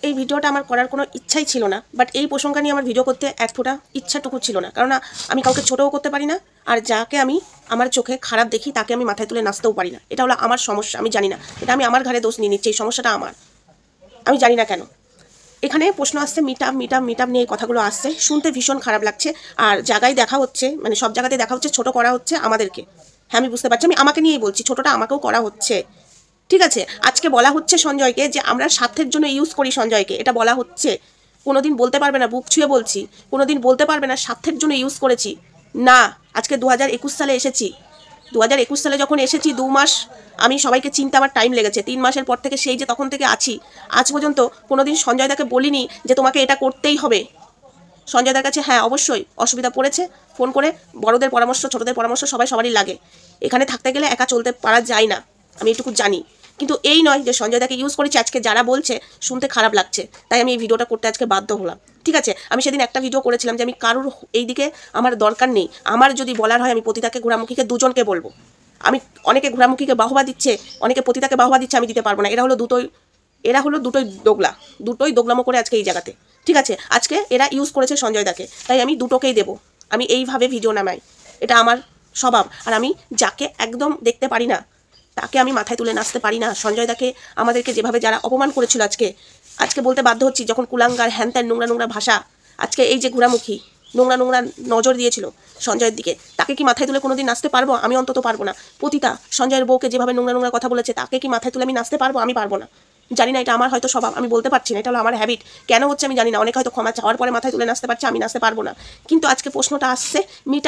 এই ভিডিওটা আমার করার কোনো ইচ্ছাই ছিল না, বাট এই প্রসঙ্গ নিয়ে আমার ভিডিও করতে এক ফোঁটা ইচ্ছাটুকু ছিল না, কারণ আমি কাউকে ছোটও করতে পারি না, আর যাকে আমি আমার চোখে খারাপ দেখি তাকে আমি মাথায় তুলে নাচতেও পারি না। এটা হলো আমার সমস্যা, আমি জানি না, এটা আমি আমার ঘাড়ে দোষ নিয়ে নিচ্ছি, এই সমস্যাটা আমার, আমি জানি না কেন। এখানে প্রশ্ন আসছে মিট আপ নিয়ে এই কথাগুলো আসছে, শুনতে ভীষণ খারাপ লাগছে। আর জায়গায় দেখা হচ্ছে, মানে সব জায়গাতে দেখা হচ্ছে, ছোট করা হচ্ছে আমাদেরকে। হ্যাঁ আমি বুঝতে পারছি, আমি আমাকে নিয়েই বলছি, ছোটটা আমাকেও করা হচ্ছে। ঠিক আছে, আজকে বলা হচ্ছে সঞ্জয়কে যে আমরা স্বার্থের জন্য ইউজ করি সঞ্জয়কে, এটা বলা হচ্ছে। কোনোদিন বলতে পারবে না, বুক ছুঁয়ে বলছি, কোনোদিন বলতে পারবে না স্বার্থের জন্য ইউজ করেছি না। আজকে 2021 সালে এসেছি, 2021 সালে যখন এসেছি 2 মাস আমি সবাইকে চিনতে আমার টাইম লেগেছে। 3 মাসের পর থেকে সেই যে তখন থেকে আছি আজ পর্যন্ত কোনোদিন সঞ্জয়দাকে বলিনি যে তোমাকে এটা করতেই হবে। সঞ্জয়দার কাছে হ্যাঁ অবশ্যই অসুবিধা পড়েছে, ফোন করে বড়দের পরামর্শ ছোটদের পরামর্শ সবারই লাগে। এখানে থাকতে গেলে একা চলতে পারা যায় না, আমি এটুকু জানি। কিন্তু এই নয় যে সঞ্জয়দাকে ইউজ করেছি, আজকে যারা বলছে শুনতে খারাপ লাগছে, তাই আমি এই ভিডিওটা করতে আজকে বাধ্য হলাম। ঠিক আছে, আমি সেদিন একটা ভিডিও করেছিলাম যে আমি কারোর এই দিকে আমার দরকার নেই, আমার যদি বলার হয় আমি পতিতাকে ঘোড়ামুখীকে দুজনকে বলবো। আমি অনেকে ঘোড়ামুখীকে বাহবা দিচ্ছে, অনেকে পতিতাকে বাহবা দিচ্ছে, আমি দিতে পারবো না। এরা হলো দুটোই দোগলামো করে আজকে এই জায়গাতে। ঠিক আছে, আজকে এরা ইউজ করেছে সঞ্জয়দাকে, তাই আমি দুটোকেই দেবো। আমি এইভাবে ভিডিও নামাই, এটা আমার স্বভাব। আর আমি যাকে একদম দেখতে পারি না তাকে আমি মাথায় তুলে নাচতে পারি না। সঞ্জয়দাকে আমাদেরকে যেভাবে যারা অপমান করেছিল আজকে বলতে বাধ্য হচ্ছি, যখন কুলাঙ্গার হ্যান নোংরা ভাষা, আজকে এই যে ঘোড়ামুখী নোংরা নজর দিয়েছিল সঞ্জয়ের দিকে, তাকে কি মাথায় তুলে কোনোদিন নাচতে পারবো? আমি অন্তত পারবো না। পতিতা সঞ্জয়ের বউকে যেভাবে নোংরা কথা বলেছে, তাকে কি মাথায় তুলে আমি নাচতে পারবো? আমি পারবো না। জানি না, এটা আমার হয়তো স্বভাব, আমি বলতে পারছি না, এটা হলো আমার হ্যাবিট। কেন হচ্ছে আমি জানি না, অনেকে হয়তো ক্ষমা চাওয়ার পরে মাথায় তুলে নাচতে পারছে, আমি নাচতে পারবো না। কিন্তু আজকে প্রশ্নটা আসছে মিট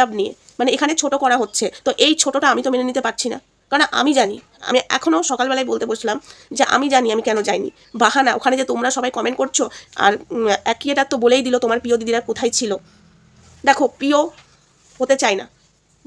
আপ নিয়ে, মানে এখানে ছোট করা হচ্ছে। তো এই ছোটটা আমি তো মেনে নিতে পারছি না, কারণ আমি জানি, আমি এখনও সকালবেলায় বলতে বসলাম যে আমি জানি আমি কেন যাইনি। বাহানা, ওখানে যে তোমরা সবাই কমেন্ট করছো, আর একই এটা তো বলেই দিল তোমার প্রিয় দিদিরা কোথায় ছিল। দেখো, প্রিয় হতে চাই না,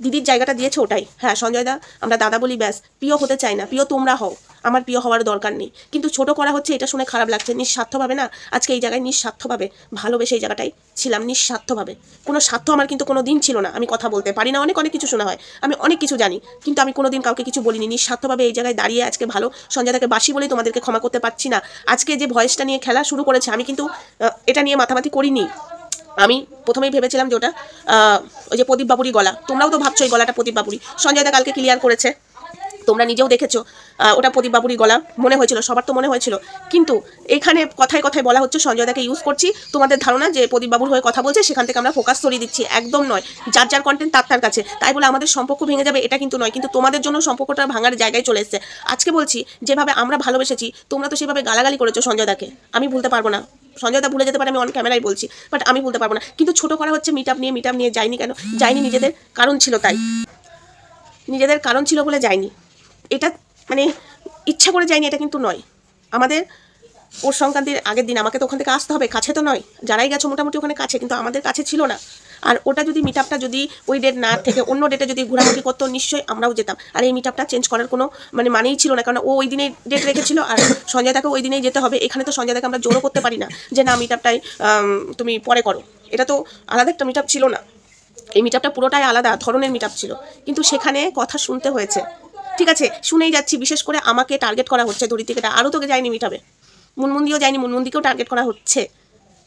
দিদির জায়গাটা দিয়েছে ওটাই। হ্যাঁ সঞ্জয়দা আমরা দাদা বলি, ব্যাস। প্রিয় হতে চাই না, প্রিয় তোমরা হও, আমার প্রিয় হওয়ার দরকার নেই। কিন্তু ছোট করা হচ্ছে, এটা শুনে খারাপ লাগছে। নিঃস্বার্থভাবে না, আজকে এই জায়গায় নিঃস্বার্থভাবে ভালোবেসে এই জায়গাটায় ছিলাম, নিঃস্বার্থভাবে। কোনো স্বার্থ আমার কিন্তু কোনো দিন ছিল না। আমি কথা বলতে পারি না, অনেক কিছু শোনা হয়, আমি অনেক কিছু জানি, কিন্তু আমি কোনো দিন কাউকে কিছু বলিনি। নিঃস্বার্থভাবে এই জায়গায় দাঁড়িয়ে আজকে ভালো সঞ্জয়দাকে বাসি বলেই তোমাদেরকে ক্ষমা করতে পারছি না। আজকে যে ভয়েসটা নিয়ে খেলা শুরু করেছে, আমি কিন্তু এটা নিয়ে মাথামাতি করিনি। আমি প্রথমেই ভেবেছিলাম যে ওটা ওই যে প্রদীপ বাবুরই গলা, তোমরাও তো ভাবছো এই গলাটা প্রদীপ বাবুরই। সঞ্জয়দা কালকে ক্লিয়ার করেছে, তোমরা নিজেও দেখেছো, ওটা প্রদীপ বাবুরই গলা মনে হয়েছিল, সবার তো মনে হয়েছিল। কিন্তু এখানে কথায় বলা হচ্ছে সঞ্জয়দাকে ইউজ করছি, তোমাদের ধারণা যে প্রদীপ বাবুর হয়ে কথা বলছে, সেখান থেকে আমরা ফোকাস সরিয়ে দিচ্ছি। একদম নয়, যার কন্টেন্ট তার কাছে, তাই বলে আমাদের সম্পর্ক ভেঙে যাবে এটা কিন্তু নয়। কিন্তু তোমাদের জন্য সম্পর্কটা ভাঙার জায়গায় চলে এসেছে। আজকে বলছি, যেভাবে আমরা ভালোবেসেছি তোমরা তো সেভাবে গালাগালি করেছো সঞ্জয়দাকে, আমি ভুলতে পারবো না। সঞ্জয়দা ভুলে যেতে পারে, আমি অন ক্যামেরায় বলছি, বাট আমি ভুলতে পারবো না। কিন্তু ছোট করা হচ্ছে মিট আপ নিয়ে যায়নি কেন? যায়নি নিজেদের কারণ ছিল, তাই নিজেদের কারণ ছিল বলে যায়নি। এটা মানে ইচ্ছা করে যায়নি এটা কিন্তু নয়। আমাদের ওর সংক্রান্তির আগের দিন আমাকে তো ওখান থেকে আসতে হবে, কাছে তো নয়। যারাই গেছো মোটামুটি ওখানে কাছে, কিন্তু আমাদের কাছে ছিল না। আর ওটা যদি মিট আপটা যদি ওই ডেট না থেকে অন্য ডেটে যদি ঘোরাঘুরি করতো, নিশ্চয়ই আমরাও যেতাম। আর এই মিট আপটা চেঞ্জ করার কোনো মানেই ছিল না, কারণ ও ওই দিনেই ডেট রেখেছিল, আর সঞ্জয়দাকে ওই দিনেই যেতে হবে। এখানে তো সঞ্জয়দাকে আমরা জোরও করতে পারি না যে না মিট আপটাই তুমি পরে করো। এটা তো আলাদা একটা মিট আপ ছিল না, এই মিট আপটা পুরোটাই আলাদা ধরনের মিট আপ ছিল, কিন্তু সেখানে কথা শুনতে হয়েছে। ঠিক আছে, শুনেই যাচ্ছি। বিশেষ করে আমাকে টার্গেট করা হচ্ছে, ধরিত্রীকে। আরও তোকে যায়নি মিট আপে, মুনমুন্দিও যায়নি, মুনমুন্দিকেও টার্গেট করা হচ্ছে।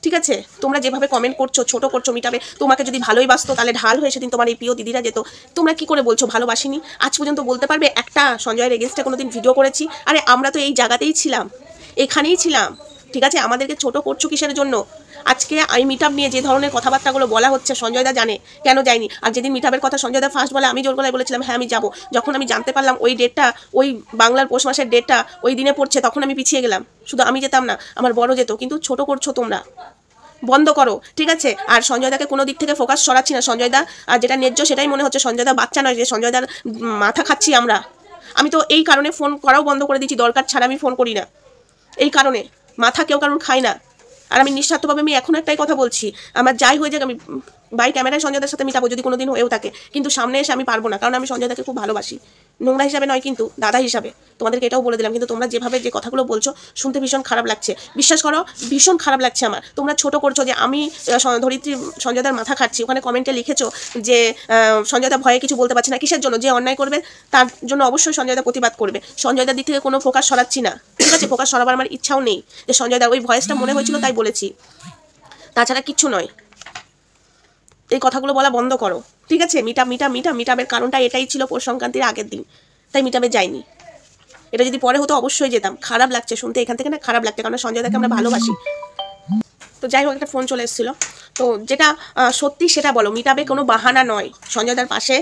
ঠিক আছে, তোমরা যেভাবে কমেন্ট করছো, ছোট করছো মিট আপে, তোমাকে যদি ভালোই বাসতো তাহলে ঢাল হয়ে সেদিন তোমার এই প্রিয় দিদিরা যেত। তোমরা কি করে বলছো ভালোবাসিনি? আজ পর্যন্ত বলতে পারবে একটা সঞ্জয়ের এগেনস্টে কোনোদিন ভিডিও করেছি? আরে আমরা তো এই জায়গাতেই ছিলাম, এখানেই ছিলাম। ঠিক আছে, আমাদেরকে ছোট করছো কিসের জন্য? আজকে এই মিট আপ নিয়ে যে ধরনের কথাবার্তাগুলো বলা হচ্ছে, সঞ্জয়দা জানে কেন যায়নি। আর যেদিন মিট আপের কথা সঞ্জয়দা ফার্স্ট বলে, আমি জোর গলায় বলেছিলাম হ্যাঁ আমি যাবো। যখন আমি জানতে পারলাম ওই ডেটটা, ওই বাংলার পৌষ মাসের ডেটটা ওই দিনে পড়ছে, তখন আমি পিছিয়ে গেলাম। শুধু আমি যেতাম না, আমার বড় যেত। কিন্তু ছোট করছো তোমরা, বন্ধ করো। ঠিক আছে, আর সঞ্জয়দাকে কোনো দিক থেকে ফোকাস সরাচ্ছি না। সঞ্জয়দা আর যেটা ন্যায্য সেটাই মনে হচ্ছে। সঞ্জয়দা বাচ্চা নয় যে সঞ্জয়দার মাথা খাচ্ছি আমরা। আমি তো এই কারণে ফোন করাও বন্ধ করে দিচ্ছি, দরকার ছাড়া আমি ফোন করি না, এই কারণে। মাথা কেউ কারোর খায় না। আর আমি নিঃস্বার্থভাবে আমি এখন একটাই কথা বলছি, আমার যাই হয়ে যাক, আমি বাই ক্যামেরায় সঞ্জয়দার সাথে মিটাবো যদি কোনোদিন হয়েও থাকে, কিন্তু সামনে এসে আমি পারবো না, কারণ আমি সঞ্জয়দাকে খুব ভালোবাসি। নোংরা হিসাবে নয়, কিন্তু দাদা হিসাবে তোমাদেরকে এটাও বলে দিলাম। কিন্তু তোমরা যেভাবে যে কথাগুলো বলছো শুনতে ভীষণ খারাপ লাগছে, বিশ্বাস করো ভীষণ খারাপ লাগছে আমার। তোমরা ছোট করছো যে আমি ধরিত্রী সঞ্জয়দার মাথা খাচ্ছি, ওখানে কমেন্টে লিখেছো যে সঞ্জয়দা ভয়ে কিছু বলতে পারছে না। কিসের জন্য? যে অন্যায় করবে তার জন্য অবশ্যই সঞ্জয়দা প্রতিবাদ করবে। সঞ্জয়দার দিক থেকে কোনো ফোকাস সরাচ্ছি না, ঠিক আছে? ফোকাস সরাবার আমার ইচ্ছাও নেই, যে সঞ্জয়দার ওই ভয়েসটা মনে হয়েছিল তাই বলেছি, তাছাড়া কিচ্ছু নয়। এই কথাগুলো বলা বন্ধ করো, ঠিক আছে? মিটাপের কারণটা এটাই ছিল, পৌষ সংক্রান্তির আগের দিন, তাই মিটাপে যাইনি। এটা যদি পরে হতো অবশ্যই যেতাম। খারাপ লাগছে শুনতে, এখান থেকে না খারাপ লাগছে, কারণ সঞ্জয়দাকে আমরা ভালোবাসি। তো যাই হোক, একটা ফোন চলে এসেছিলো। তো যেটা সত্যি সেটা বলো, মিটাবে কোনো বাহানা নয়। সঞ্জয়দার পাশে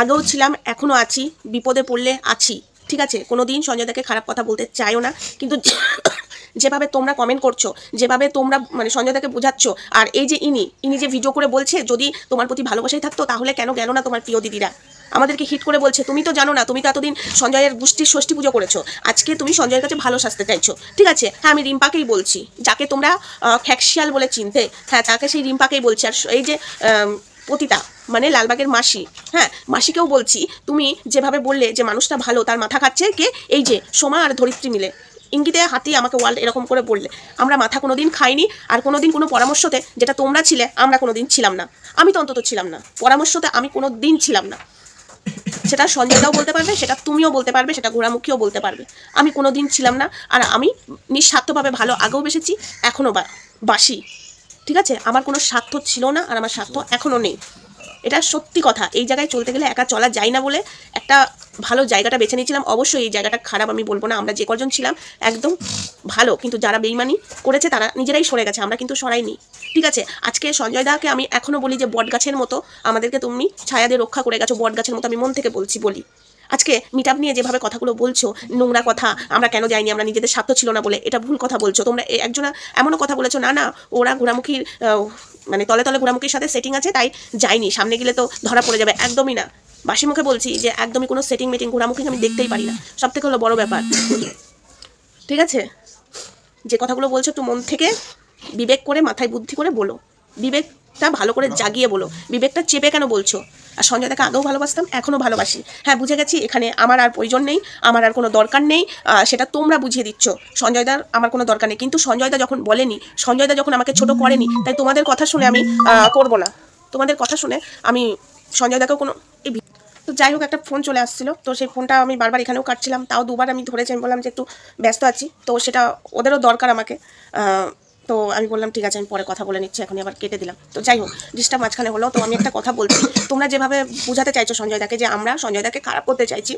আগেও ছিলাম, এখনও আছি, বিপদে পড়লে আছি, ঠিক আছে? কোনো দিন সঞ্জয়দাকে খারাপ কথা বলতে চাইও না, কিন্তু যেভাবে তোমরা কমেন্ট করছো, যেভাবে তোমরা মানে সঞ্জয়দাকে বোঝাচ্ছ, আর এই যে ইনি যে ভিডিও করে বলছে যদি তোমার প্রতি ভালোবাসাই থাকতো তাহলে কেন গেল না তোমার প্রিয় দিদিরা? আমাদেরকে হিট করে বলছে তুমি তো জানো না, তুমি তো এতদিন সঞ্জয়ের গোষ্ঠীর ষষ্ঠী পুজো করেছো, আজকে তুমি সঞ্জয়ের কাছে ভালো সাজতে চাইছো, ঠিক আছে? হ্যাঁ, আমি রিম্পাকেই বলছি, যাকে তোমরা খ্যাকশিয়াল বলে চিনতে, হ্যাঁ তাকে সেই রিম্পাকেই বলছি। আর এই যে পতিতা মানে লালবাগের মাসি, হ্যাঁ মাসিকেও বলছি, তুমি যেভাবে বললে যে মানুষটা ভালো, তার মাথা খাচ্ছে কে? এই যে সোমা আর ধরিত্রী মিলে ইঙ্গিতে হাতি আমাকে ওয়ার্ল্ড এরকম করে বললে। আমরা মাথা কোনোদিন খাইনি, আর কোনোদিন কোনো পরামর্শতে যেটা তোমরা ছিলে আমরা কোনোদিন ছিলাম না। আমি তো অন্তত ছিলাম না পরামর্শতে, আমি কোনো দিন ছিলাম না। সেটা সঞ্জয়দাও বলতে পারবে, সেটা তুমিও বলতে পারবে, সেটা ঘোরামুখীও বলতে পারবে। আমি কোনো দিন ছিলাম না, আর আমি নিঃস্বার্থভাবে ভালো আগেও বেসেছি, এখনও বাসি, ঠিক আছে? আমার কোনো স্বার্থ ছিল না, আর আমার স্বার্থ এখনও নেই। এটা সত্যি কথা। এই জায়গায় চলতে গেলে একা চলা যায় না বলে একটা ভালো জায়গাটা বেছে নিয়েছিলাম। অবশ্যই এই জায়গাটা খারাপ আমি বলবো না, আমরা যে কজন ছিলাম একদম ভালো, কিন্তু যারা বেইমানি করেছে তারা নিজেরাই সরে গেছে, আমরা কিন্তু সরাইনি, ঠিক আছে? আজকে সঞ্জয়দাকে আমি এখনও বলি যে বটগাছের মতো আমাদেরকে তুমি ছায়া দিয়ে রক্ষা করে গেছো, বটগাছের মতো, আমি মন থেকে বলি। আজকে মিটআপ নিয়ে যেভাবে কথাগুলো বলছো, নোংরা কথা, আমরা কেন যাইনি, আমরা নিজেদের স্বার্থ ছিল না বলে, এটা ভুল কথা বলছো তোমরা। একজনা এমনও কথা বলেছো, না ওরা ঘোরামুখীর মানে তলে তলে ঘোরামুখীর সাথে সেটিং আছে তাই যাইনি, সামনে গেলে তো ধরা পড়ে যাবে। একদমই না, বাসি মুখে বলছি যে একদমই কোনো সেটিং মেটিং ঘোরামুখী আমি দেখতেই পারি না। সব থেকে হলো বড় ব্যাপার, ঠিক আছে? যে কথাগুলো বলছো একটু মন থেকে বিবেক করে, মাথায় বুদ্ধি করে বলো, বিবেকটা ভালো করে জাগিয়ে বলো, বিবেকটা চেপে কেন বলছো? আর সঞ্জয়দাকে আগেও ভালোবাসতাম, এখনও ভালোবাসি। হ্যাঁ, বুঝে গেছি এখানে আমার আর প্রয়োজন নেই, আমার আর কোনো দরকার নেই, সেটা তোমরা বুঝিয়ে দিচ্ছ। সঞ্জয়দার আমার কোনো দরকার নেই, কিন্তু সঞ্জয়দা যখন বলেনি, সঞ্জয়দা যখন আমাকে ছোট করেনি, তাই তোমাদের কথা শুনে আমি করবো না। তোমাদের কথা শুনে আমি সঞ্জয়দাকেও কোনো তো যাই হোক, একটা ফোন চলে আসছিলো, তো সেই ফোনটা আমি বারবার এখানেও কাটছিলাম, তাও দুবার আমি ধরেছি। আমি বললাম যে একটু ব্যস্ত আছি, তো সেটা ওদেরও দরকার আমাকে, তো আমি বললাম ঠিক আছে আমি পরে কথা বলে নিচ্ছি, এখনই আবার কেটে দিলাম। তো যাই হোক, ডিস্টার্ব মাঝখানে হলো। তো আমি একটা কথা বলছি, তোমরা যেভাবে বোঝাতে চাইছো সঞ্জয়দাকে যে আমরা সঞ্জয়দাকে খারাপ করতে চাইছি,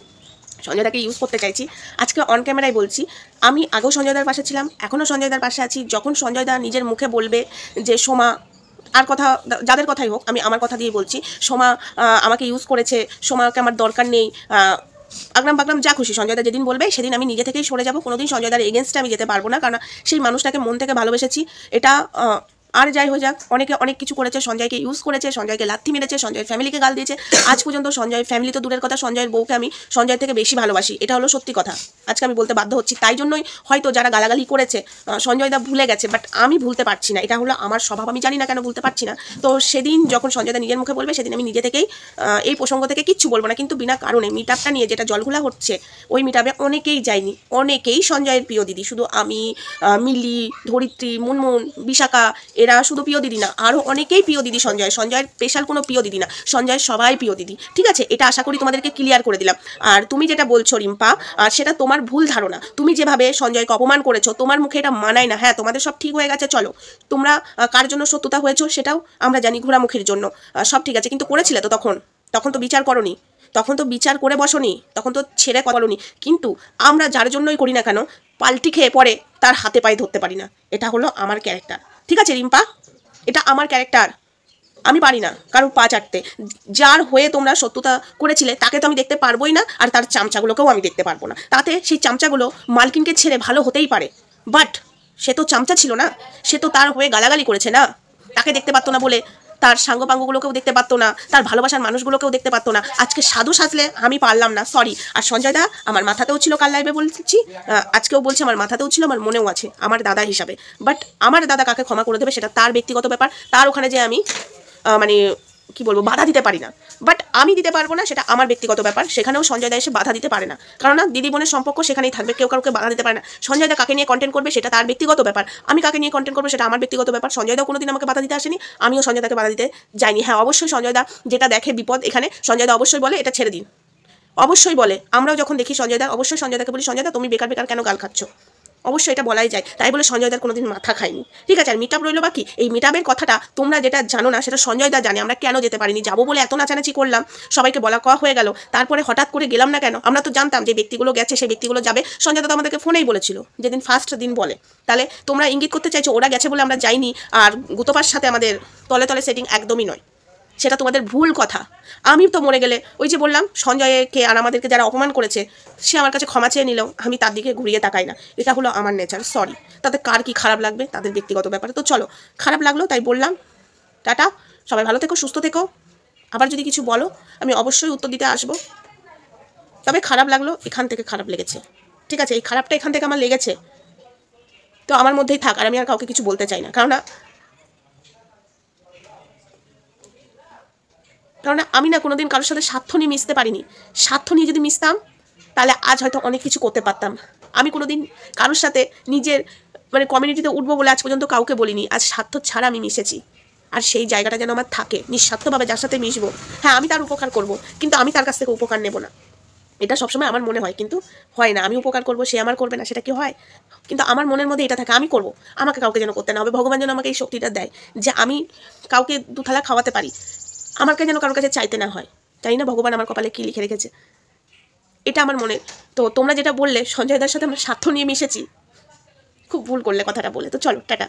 সঞ্জয়দাকে ইউজ করতে চাইছি, আজকে অন ক্যামেরায় বলছি, আমি আগেও সঞ্জয়দার পাশে ছিলাম, এখনও সঞ্জয়দার পাশে আছি। যখন সঞ্জয়দা নিজের মুখে বলবে যে সোমা, আর কথা যাদের কথাই হোক, আমি আমার কথা দিয়ে বলছি, সোমা আমাকে ইউজ করেছে, সোমাকে আমার দরকার নেই, আগরাম বাগরাম যা খুশি সঞ্জয়দা যেদিন বলবে সেদিন আমি নিজে থেকেই সরে যাবো। কোনোদিন সঞ্জয়দার এগেনস্টে আমি যেতে পারবো না, কারণ সেই মানুষটাকে মন থেকে ভালোবেসেছি। এটা আর যাই হয়ে যাক, অনেকে অনেক কিছু করেছে, সঞ্জয়কে ইউজ করেছে, সঞ্জয়কে লাথি মেরেছে, সঞ্জয়ের ফ্যামিলিকে গাল দিয়েছে। আজ পর্যন্ত সঞ্জয় ফ্যামিলি তো দূরের কথা, সঞ্জয়ের বউকে আমি সঞ্জয় থেকে বেশি ভালোবাসি, এটা হলো সত্যি কথা। আজকে আমি বলতে বাধ্য হচ্ছি, তাই জন্যই হয়তো যারা গালাগালি করেছে সঞ্জয়দা ভুলে গেছে, বাট আমি ভুলতে পারছি না, এটা হলো আমার স্বভাব, আমি জানি না কেন ভুলতে পারছি না। তো সেদিন যখন সঞ্জয়দা নিজের মুখে বলবে সেদিন আমি নিজে থেকেই এই প্রসঙ্গ থেকে কিচ্ছু বলবো না। কিন্তু বিনা কারণে মিটআপটা নিয়ে যেটা জলঘোলা হচ্ছে, ওই মিটআপে অনেকেই যায়নি, অনেকেই সঞ্জয়ের প্রিয় দিদি, শুধু আমি, মিলি, ধরিত্রী, মুনমুন, বিশাখা, এরা শুধু প্রিয় দিদি না, আরও অনেকেই প্রিয় দিদি সঞ্জয়ের স্পেশাল কোনো প্রিয় দিদি না, সঞ্জয়ের সবাই প্রিয় দিদি, ঠিক আছে? এটা আশা করি তোমাদেরকে ক্লিয়ার করে দিলাম। আর তুমি যেটা বলছো রিম্পা, সেটা তোমার ভুল ধারণা। তুমি যেভাবে সঞ্জয়কে অপমান করেছো, তোমার মুখে এটা মানায় না। হ্যাঁ, তোমাদের সব ঠিক হয়ে গেছে, চলো, তোমরা কার জন্য সত্যতা হয়েছো সেটাও আমরা জানি, ঘোরামুখীর জন্য, সব ঠিক আছে, কিন্তু করেছিলে তো তখন তো বিচার করনি, তখন তো বিচার করে বসনি, তখন তো ছেড়ে করনি। কিন্তু আমরা যার জন্যই করি না কেন, পাল্টি খেয়ে পরে তার হাতে পায়ে ধরতে পারি না, এটা হলো আমার ক্যারেক্টার, ঠিক আছে রিম্পা? এটা আমার ক্যারেক্টার, আমি পারি না কারোর পা চাটতে। যার হয়ে তোমরা সত্যতা করেছিলে তাকে তো আমি দেখতে পারবোই না, আর তার চামচাগুলোকেও আমি দেখতে পারবো না। তাতে সেই চামচাগুলো মালকিনকে ছেড়ে ভালো হতেই পারে, বাট সে তো চামচা ছিল না, সে তো তার হয়ে গালাগালি করেছে না, তাকে দেখতে পারতো না বলে তার সাঙ্গপাঙ্গগুলোকেও দেখতে পারতো না, তার ভালোবাসার মানুষগুলোকেও দেখতে পারতো না। আজকে সাধু সাজলে আমি পারলাম না, সরি। আর সঞ্জয়দা আমার মাথাতেও ছিল, কাল লাইভে বলছি, আজকেও বলছি, আমার মাথাতেও ছিল, আমার মনেও আছে, আমার দাদা হিসাবে। বাট আমার দাদা কাকে ক্ষমা করে দেবে সেটা তার ব্যক্তিগত ব্যাপার, তার ওখানে যে আমি মানে কি বলবো, বাধা দিতে পারি না। বাট আমি দিতে পারবো না, সেটা আমার ব্যক্তিগত ব্যাপার। সেখানেও সঞ্জয় দা এসে বাধা দিতে পারে না, কারণ না দিদি বোনের সম্পর্ক সেখানেই থাকবে, কেউ কাউকে বাধা দিতে পারে না। সঞ্জয় দা কাকে নিয়ে কন্টেন্ট করবে সেটা তার ব্যক্তিগত ব্যাপার, আমি কাকে নিয়ে কন্টেন্ট করবো সেটা আমার ব্যক্তিগত ব্যাপার। সঞ্জয় দা কোনোদিন আমাকে বাধা দিতে আসেনি, আমিও সঞ্জয় দাকে বাধা দিতে যাইনি। হ্যাঁ, অবশ্যই সঞ্জয় দা যেটা দেখে বিপদ এখানে, সঞ্জয় দা অবশ্যই বলে এটা ছেড়ে দিন, অবশ্যই বলে। আমরাও যখন দেখি সঞ্জয় দা, অবশ্যই সঞ্জয় দাকে বলি, সঞ্জয় দা তুমি বেকার বেকার কেন গাল খাচ্ছ, অবশ্যই এটা বলাই যায়। তাই বলে সঞ্জয় দার কোনোদিন মাথা খায়নি, ঠিক আছে। আর মিটআপ রইলো বাকি, এই মিটআপের কথাটা তোমরা যেটা জানো না সেটা সঞ্জয় দা জানে। আমরা কেন যেতে পারিনি, যাবো বলে এত নাচানাচি করলাম, সবাইকে বলা কওয়া হয়ে গেল, তারপরে হঠাৎ করে গেলাম না কেন? আমরা তো জানতাম যে ব্যক্তিগুলো গেছে, সেই ব্যক্তিগুলো যাবে। সঞ্জয় দা তো আমাদেরকে ফোনেই বলেছিল যেদিন ফার্স্ট দিন বলে। তাহলে তোমরা ইঙ্গিত করতে চাইছো ওরা গেছে বলে আমরা যাইনি, আর গুতোপার সাথে আমাদের তলে তলে সেটিং একদমই নয়, সেটা তোমাদের ভুল কথা। আমি তো মরে গেলে ওই যে বললাম, সঞ্জয়কে আর আমাদেরকে যারা অপমান করেছে সে আমার কাছে ক্ষমা চেয়ে নিলেও আমি তার দিকে ঘুরিয়ে তাকাই না, এটা হলো আমার নেচার। সরি, তাতে কার কি খারাপ লাগবে তাদের ব্যক্তিগত ব্যাপারে। তো চলো, খারাপ লাগলো তাই বললাম, টাটা, সবাই ভালো থেকো, সুস্থ থেকো। আবার যদি কিছু বলো আমি অবশ্যই উত্তর দিতে আসবো। তবে খারাপ লাগলো, এখান থেকে খারাপ লেগেছে, ঠিক আছে, এই খারাপটা এখান থেকে আমার লেগেছে, তো আমার মধ্যেই থাক, আর আমি আর কাউকে কিছু বলতে চাই না। কারণ আমি না কোনোদিন কারোর সাথে স্বার্থ নিয়ে মিশতে পারিনি। স্বার্থ নিয়ে যদি মিশতাম তাহলে আজ হয়তো অনেক কিছু করতে পারতাম। আমি কোনোদিন কারোর সাথে নিজের কমিউনিটিতে উঠবো বলে আজ পর্যন্ত কাউকে বলিনি। আজ স্বার্থ ছাড়া আমি মিশেছি, আর সেই জায়গাটা যেন আমার থাকে, নিঃস্বার্থভাবে যার সাথে মিশবো। হ্যাঁ, আমি তার উপকার করব, কিন্তু আমি তার কাছ থেকে উপকার নেব না, এটা সবসময় আমার মনে হয়, কিন্তু হয় না। আমি উপকার করব, সে আমার করবে না, সেটা কি হয়? কিন্তু আমার মনের মধ্যে এটা থাকে আমি করব, আমাকে কাউকে যেন করতে না হবে। ভগবান যেন আমাকে এই শক্তিটা দেয় যে আমি কাউকে দুথালা খাওয়াতে পারি, আমাকে যেন কারোর কাছে চাইতে না হয়। জানি না ভগবান আমার কপালে কী লিখে রেখেছে, এটা আমার মনে। তো তোমরা যেটা বললে সঞ্জয় দার সাথে আমরা স্বার্থ নিয়ে মিশেছি, খুব ভুল করলে কথাটা বলে। তো চলো, টাটা।